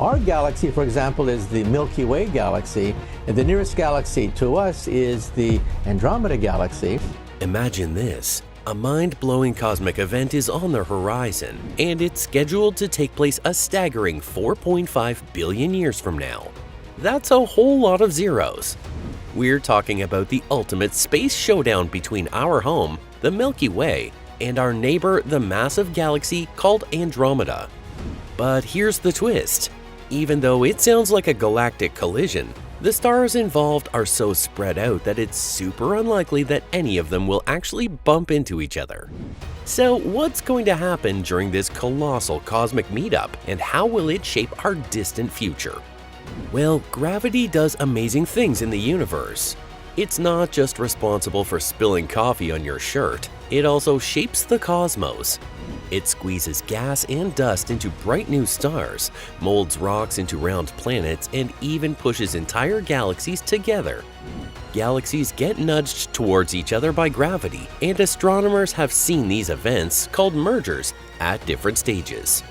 Our galaxy, for example, is the Milky Way galaxy, and the nearest galaxy to us is the Andromeda galaxy. Imagine this. A mind-blowing cosmic event is on the horizon, and it's scheduled to take place a staggering 4.5 billion years from now. That's a whole lot of zeros. We're talking about the ultimate space showdown between our home, the Milky Way, and our neighbor, the massive galaxy called Andromeda. But here's the twist. Even though it sounds like a galactic collision, the stars involved are so spread out that it's super unlikely that any of them will actually bump into each other. So what's going to happen during this colossal cosmic meetup, and how will it shape our distant future? Well, gravity does amazing things in the universe. It's not just responsible for spilling coffee on your shirt, it also shapes the cosmos. It squeezes gas and dust into bright new stars, molds rocks into round planets, and even pushes entire galaxies together. Galaxies get nudged towards each other by gravity, and astronomers have seen these events, called mergers, at different stages.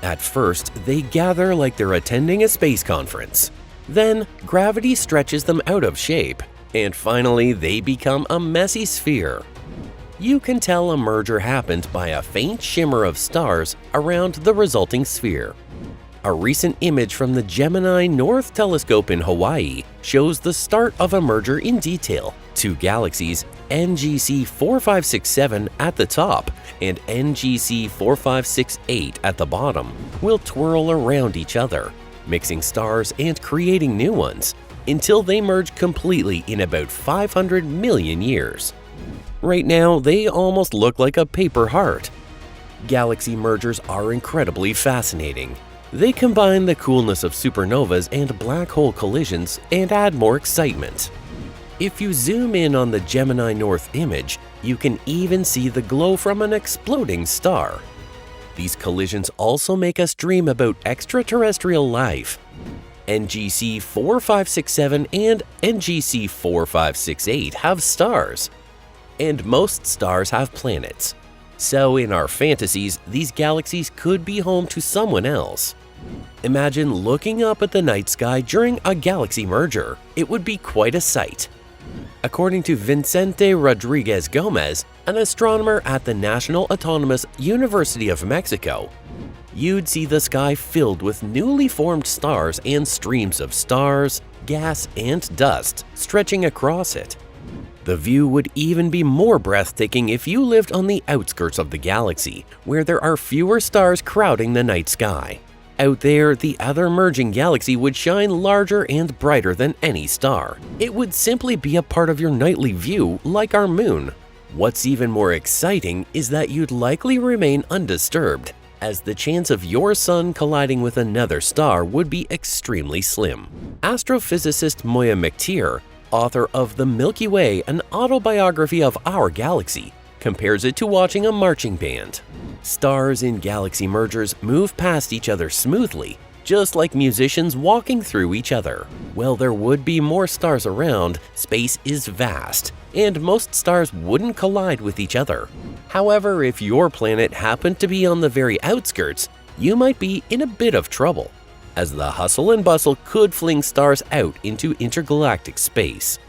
At first, they gather like they're attending a space conference. Then, gravity stretches them out of shape, and finally they become a messy sphere. You can tell a merger happened by a faint shimmer of stars around the resulting sphere. A recent image from the Gemini North Telescope in Hawaii shows the start of a merger in detail. Two galaxies, NGC 4567 at the top and NGC 4568 at the bottom, will twirl around each other, mixing stars and creating new ones, until they merge completely in about 500 million years. Right now, they almost look like a paper heart. Galaxy mergers are incredibly fascinating. They combine the coolness of supernovas and black hole collisions and add more excitement. If you zoom in on the Gemini North image, you can even see the glow from an exploding star. These collisions also make us dream about extraterrestrial life. NGC 4567 and NGC 4568 have stars. And most stars have planets. So in our fantasies, these galaxies could be home to someone else. Imagine looking up at the night sky during a galaxy merger. It would be quite a sight. According to Vicente Rodriguez Gomez, an astronomer at the National Autonomous University of Mexico, you'd see the sky filled with newly formed stars and streams of stars, gas, and dust stretching across it. The view would even be more breathtaking if you lived on the outskirts of the galaxy, where there are fewer stars crowding the night sky. Out there, the other merging galaxy would shine larger and brighter than any star. It would simply be a part of your nightly view, like our moon. What's even more exciting is that you'd likely remain undisturbed, as the chance of your sun colliding with another star would be extremely slim. Astrophysicist Moya McTeer, author of The Milky Way, an autobiography of our galaxy, compares it to watching a marching band. Stars in galaxy mergers move past each other smoothly, just like musicians walking through each other. While there would be more stars around, space is vast, and most stars wouldn't collide with each other. However, if your planet happened to be on the very outskirts, you might be in a bit of trouble, as the hustle and bustle could fling stars out into intergalactic space.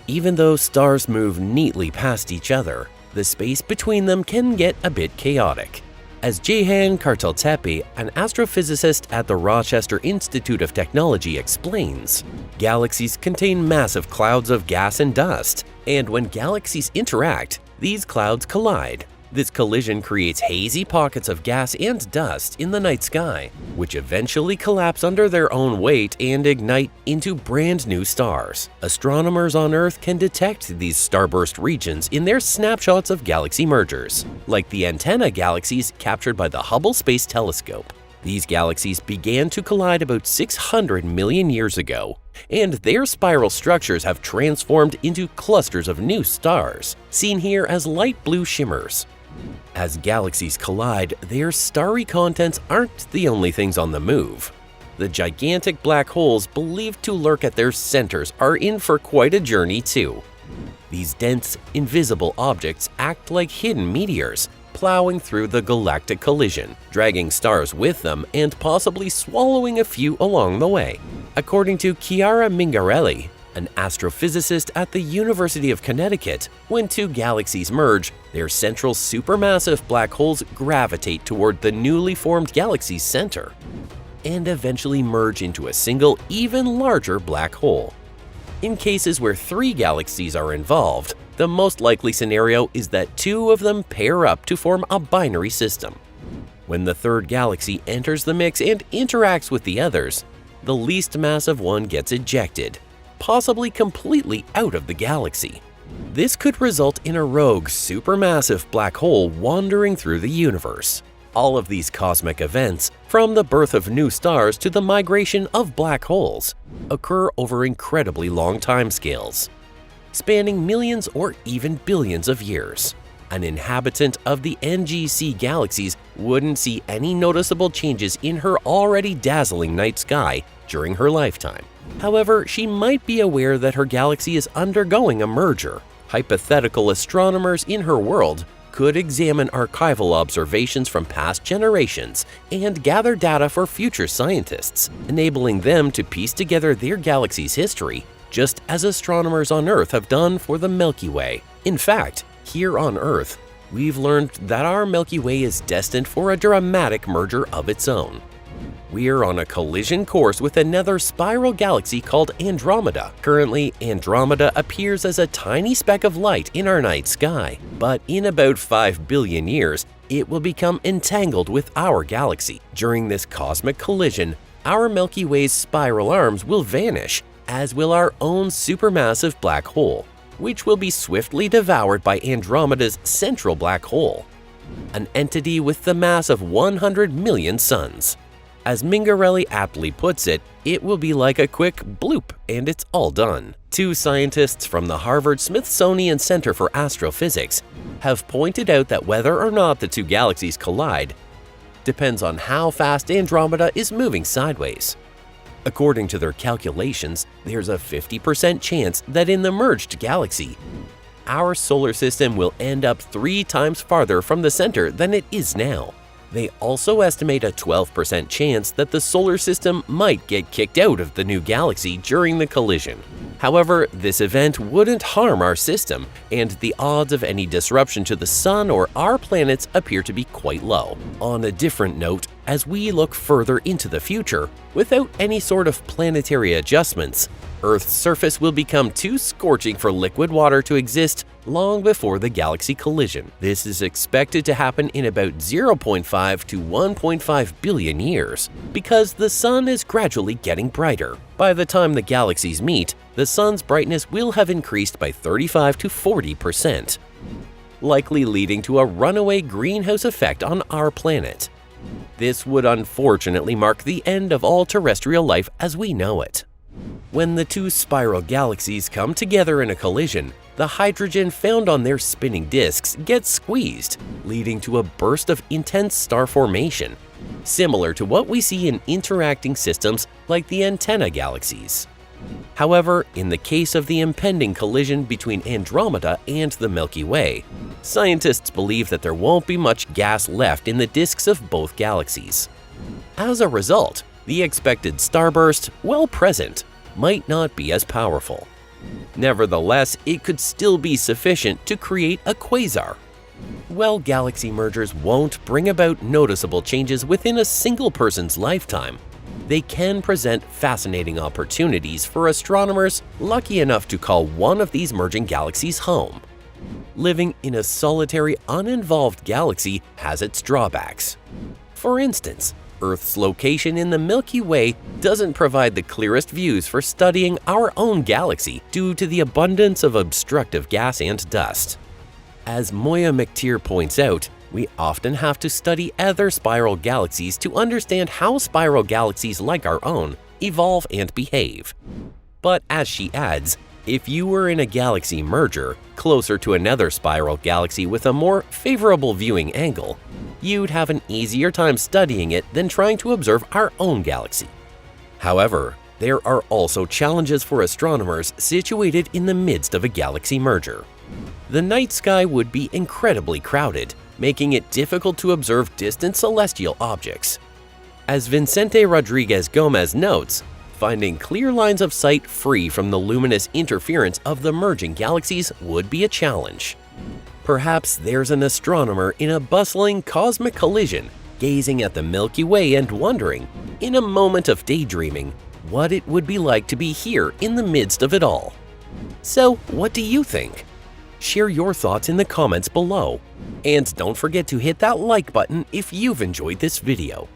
Even though stars move neatly past each other, the space between them can get a bit chaotic. As Jehan Kartaltepe, an astrophysicist at the Rochester Institute of Technology, explains, galaxies contain massive clouds of gas and dust, and when galaxies interact, these clouds collide. This collision creates hazy pockets of gas and dust in the night sky, which eventually collapse under their own weight and ignite into brand new stars. Astronomers on Earth can detect these starburst regions in their snapshots of galaxy mergers, like the antenna galaxies captured by the Hubble Space Telescope. These galaxies began to collide about 600 million years ago, and their spiral structures have transformed into clusters of new stars, seen here as light blue shimmers. As galaxies collide, their starry contents aren't the only things on the move. The gigantic black holes believed to lurk at their centers are in for quite a journey too. These dense, invisible objects act like hidden meteors, plowing through the galactic collision, dragging stars with them and possibly swallowing a few along the way. According to Chiara Mingarelli, an astrophysicist at the University of Connecticut, when two galaxies merge, their central supermassive black holes gravitate toward the newly formed galaxy's center and eventually merge into a single, even larger black hole. In cases where three galaxies are involved, the most likely scenario is that two of them pair up to form a binary system. When the third galaxy enters the mix and interacts with the others, the least massive one gets ejected, possibly completely out of the galaxy. This could result in a rogue supermassive black hole wandering through the universe. All of these cosmic events, from the birth of new stars to the migration of black holes, occur over incredibly long timescales, spanning millions or even billions of years. An inhabitant of the NGC galaxies wouldn't see any noticeable changes in her already dazzling night sky during her lifetime. However, she might be aware that her galaxy is undergoing a merger. Hypothetical astronomers in her world could examine archival observations from past generations and gather data for future scientists, enabling them to piece together their galaxy's history, just as astronomers on Earth have done for the Milky Way. In fact, here on Earth, we've learned that our Milky Way is destined for a dramatic merger of its own. We're on a collision course with another spiral galaxy called Andromeda. Currently, Andromeda appears as a tiny speck of light in our night sky, but in about 5 billion years, it will become entangled with our galaxy. During this cosmic collision, our Milky Way's spiral arms will vanish, as will our own supermassive black hole, which will be swiftly devoured by Andromeda's central black hole, an entity with the mass of 100 million suns. As Mingarelli aptly puts it, it will be like a quick bloop and it's all done. Two scientists from the Harvard-Smithsonian Center for Astrophysics have pointed out that whether or not the two galaxies collide depends on how fast Andromeda is moving sideways. According to their calculations, there's a 50% chance that in the merged galaxy, our solar system will end up 3 times farther from the center than it is now. They also estimate a 12% chance that the solar system might get kicked out of the new galaxy during the collision. However, this event wouldn't harm our system, and the odds of any disruption to the Sun or our planets appear to be quite low. On a different note, as we look further into the future, without any sort of planetary adjustments, Earth's surface will become too scorching for liquid water to exist long before the galaxy collision. This is expected to happen in about 0.5 to 1.5 billion years, because the Sun is gradually getting brighter. By the time the galaxies meet, the Sun's brightness will have increased by 35 to 40%, likely leading to a runaway greenhouse effect on our planet. This would unfortunately mark the end of all terrestrial life as we know it. When the two spiral galaxies come together in a collision, the hydrogen found on their spinning disks gets squeezed, leading to a burst of intense star formation, similar to what we see in interacting systems like the antenna galaxies. However, in the case of the impending collision between Andromeda and the Milky Way, scientists believe that there won't be much gas left in the disks of both galaxies. As a result, the expected starburst, while present, might not be as powerful. Nevertheless, it could still be sufficient to create a quasar. While galaxy mergers won't bring about noticeable changes within a single person's lifetime, they can present fascinating opportunities for astronomers lucky enough to call one of these merging galaxies home. Living in a solitary, uninvolved galaxy has its drawbacks. For instance, Earth's location in the Milky Way doesn't provide the clearest views for studying our own galaxy due to the abundance of obstructive gas and dust. As Moya McTeer points out, we often have to study other spiral galaxies to understand how spiral galaxies like our own evolve and behave. But as she adds, if you were in a galaxy merger closer to another spiral galaxy with a more favorable viewing angle, you'd have an easier time studying it than trying to observe our own galaxy. However, there are also challenges for astronomers situated in the midst of a galaxy merger. The night sky would be incredibly crowded, making it difficult to observe distant celestial objects. As Vicente Rodriguez Gomez notes, finding clear lines of sight free from the luminous interference of the merging galaxies would be a challenge. Perhaps there's an astronomer in a bustling cosmic collision gazing at the Milky Way and wondering, in a moment of daydreaming, what it would be like to be here in the midst of it all. So, what do you think? Share your thoughts in the comments below. And don't forget to hit that like button if you've enjoyed this video.